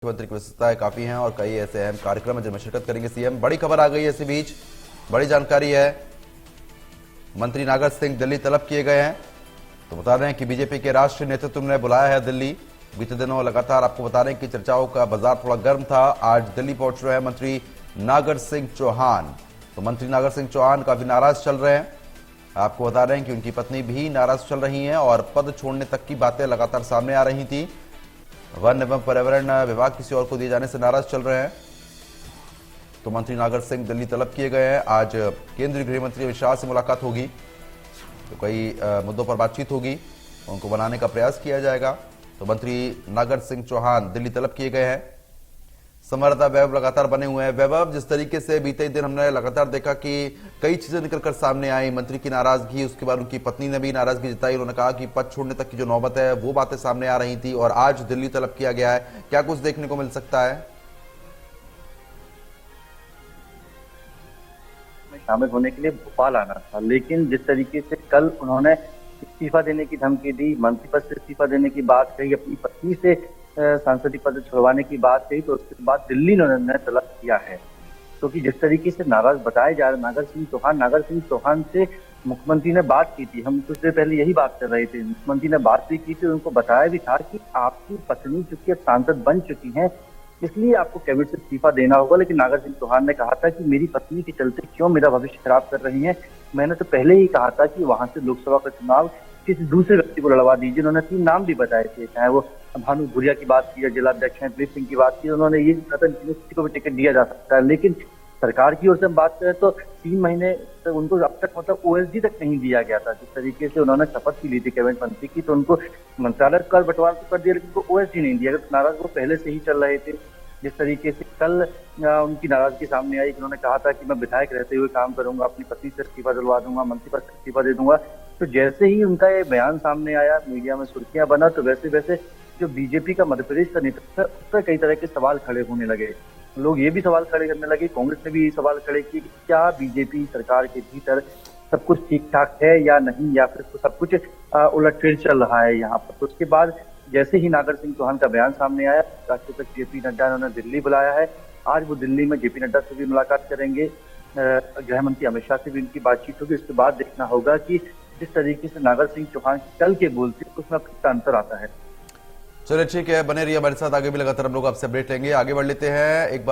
मुख्यमंत्री की व्यस्तताएं काफी हैं और कई ऐसे अहम कार्यक्रम हैं जिनमें शिरकत करेंगे सीएम। बड़ी खबर आ गई है, इसी बीच बड़ी जानकारी है, मंत्री नागर सिंह दिल्ली तलब किए गए हैं। तो बता रहे हैं कि बीजेपी के राष्ट्रीय नेतृत्व ने बुलाया है दिल्ली। बीते दिनों लगातार आपको बता रहे हैं कि चर्चाओं का बाजार थोड़ा गर्म था। आज दिल्ली पहुंच रहे हैं मंत्री नागर सिंह चौहान। तो मंत्री नागर सिंह चौहान काफी नाराज चल रहे हैं। आपको बता रहे हैं कि उनकी पत्नी भी नाराज चल रही हैं और पद छोड़ने तक की बातें लगातार सामने आ रही थी। वन एवं पर्यावरण विभाग किसी और को दिए जाने से नाराज चल रहे हैं। तो मंत्री नागर सिंह दिल्ली तलब किए गए हैं। आज केंद्रीय गृह मंत्री अमित शाह से मुलाकात होगी, तो कई मुद्दों पर बातचीत होगी, उनको बनाने का प्रयास किया जाएगा। तो मंत्री नागर सिंह चौहान दिल्ली तलब किए गए हैं। संवाददाता वैभव लगातार बने हुए हैं। वैभव, जिस तरीके से बीते दिन हमने लगातार देखा कि कई चीजें निकलकर सामने आई, मंत्री की नाराजगी, उसके बाद उनकी पत्नी ने भी नाराजगी जताई। उन्होंने कहा कि पद छोड़ने तक की जो नौबत है वो बातें सामने आ रही थी और आज दिल्ली तलब किया गया है। क्या कुछ देखने को मिल सकता है? शामिल होने के लिए भोपाल आना था, लेकिन जिस तरीके से कल उन्होंने इस्तीफा देने की धमकी दी, मंत्री पद से इस्तीफा देने की बात कही, अपनी पत्नी से सांसदीय पद छुड़वाने की बात कही, तो उसके बाद दिल्ली उन्होंने तलब किया है। क्योंकि जिस तरीके से नाराज बताए जा रहे नागर सिंह चौहान से मुख्यमंत्री ने बात की थी। हम कुछ देर पहले यही बात कर रहे थे। मुख्यमंत्री ने बात भी की थी, उनको बताया भी था कि आपकी पत्नी चूंकि अब सांसद बन चुकी है, इसलिए आपको कैबिनेट से इस्तीफा देना होगा। लेकिन नागर सिंह चौहान ने कहा था कि मेरी पत्नी के चलते क्यों मेरा भविष्य खराब कर रही है, मैंने तो पहले ही कहा था कि वहां से लोकसभा का चुनाव किसी दूसरे व्यक्ति को लड़वा दीजिए। उन्होंने 3 नाम भी बताए थे, चाहे वो भानु भूरिया की बात की या जिलाध्यक्ष हैं दिलीप सिंह की बात की। उन्होंने ये कहा था कि किसी को भी टिकट दिया जा सकता है, लेकिन सरकार की ओर से हम बात करें तो 3 महीने तक उनको अब तक मतलब ओएसडी तक नहीं दिया गया था। जिस तरीके से उन्होंने शपथ भी ली थी कैबिनेट मंत्री की, तो उनको मंत्रालय का बंटवारा तो कर दिया, लेकिन उनको ओएसडी नहीं दिया गया। तो नाराज वो पहले से ही चल रहे थे। जिस तरीके से कल उनकी नाराजगी सामने आई कि उन्होंने कहा था कि मैं विधायक रहते हुए काम करूंगा, अपनी पत्नी से इस्तीफा दिलवा दूंगा, मंत्री पद से इस्तीफा दे दूंगा। तो जैसे ही उनका ये बयान सामने आया, मीडिया में सुर्खियां बना, तो वैसे वैसे जो बीजेपी का मध्य प्रदेश का नेतृत्व है उस पर कई तरह के सवाल खड़े होने लगे। लोग ये भी सवाल खड़े करने लगे, कांग्रेस ने भी ये सवाल खड़े किए कि क्या बीजेपी सरकार के भीतर सब कुछ ठीक ठाक है या नहीं, या फिर सब कुछ उलटफेर चल रहा है यहाँ पर। तो उसके बाद जैसे ही नागर सिंह चौहान का बयान सामने आया, राष्ट्रीय अध्यक्ष जेपी नड्डा ने उन्हें दिल्ली बुलाया है। आज वो दिल्ली में जेपी नड्डा से भी मुलाकात करेंगे, गृह मंत्री अमित शाह से भी उनकी बातचीत होगी। उसके बाद देखना होगा कि जिस तरीके से नागर सिंह चौहान कल के बोलते उसमें कितना अंतर आता है। चलिए ठीक है, बने रहिए हमारे साथ, आगे भी लगातार हम लोग आपसे अपडेट लेंगे। आगे बढ़ लेते हैं एक बार।